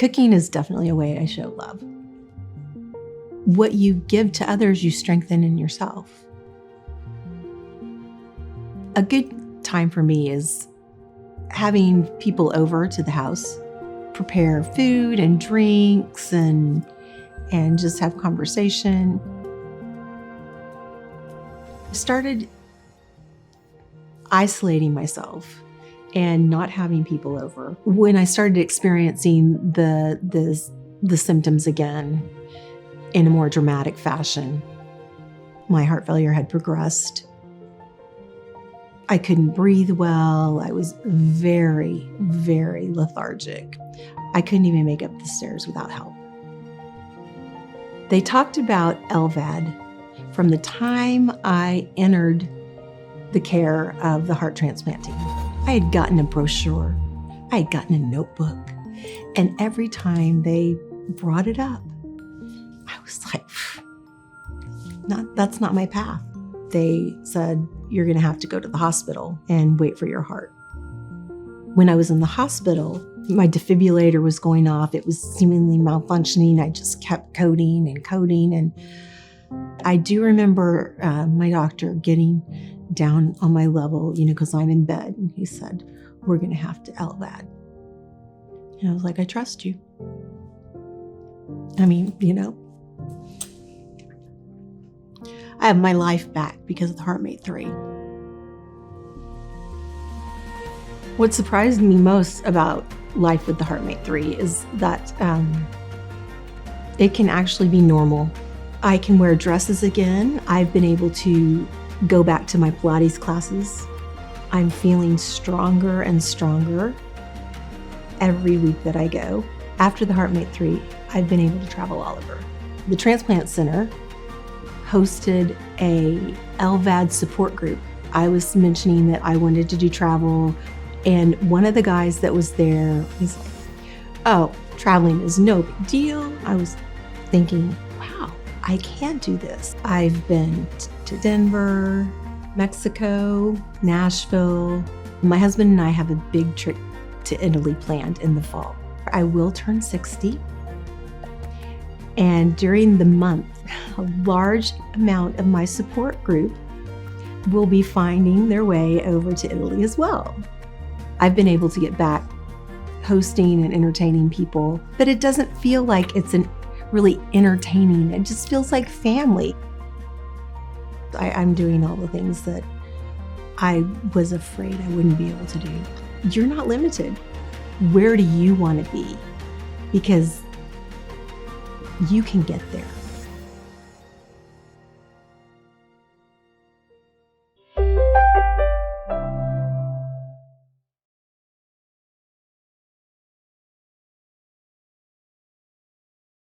Cooking is definitely a way I show love. What you give to others, you strengthen in yourself. A good time for me is having people over to the house, prepare food and drinks and just have conversation. I started isolating myself and not having people over. When I started experiencing the symptoms again in a more dramatic fashion, my heart failure had progressed. I couldn't breathe well. I was very, very lethargic. I couldn't even make up the stairs without help. They talked about LVAD from the time I entered the care of the heart transplant team. I had gotten a brochure, I had gotten a notebook, and every time they brought it up, I was like, that's not my path. They said, you're gonna have to go to the hospital and wait for your heart. When I was in the hospital, my defibrillator was going off. It was seemingly malfunctioning. I just kept coding. And I do remember my doctor getting down on my level, because I'm in bed. And he said, we're going to have to LVAD. And I was like, I trust you. I mean, I have my life back because of the HeartMate 3. What surprised me most about life with the HeartMate 3 is that it can actually be normal. I can wear dresses again. I've been able to go back to my Pilates classes. I'm feeling stronger and stronger every week that I go. After the HeartMate 3, I've been able to travel all over. The Transplant Center hosted a LVAD support group. I was mentioning that I wanted to do travel, and one of the guys that was there was like, oh, traveling is no big deal. I was thinking, wow, I can do this. I've been to Denver, Mexico, Nashville. My husband and I have a big trip to Italy planned in the fall. I will turn 60. And during the month, a large amount of my support group will be finding their way over to Italy as well. I've been able to get back hosting and entertaining people, but it doesn't feel like it's really entertaining. It just feels like family. I'm doing all the things that I was afraid I wouldn't be able to do. You're not limited. Where do you want to be? Because you can get there.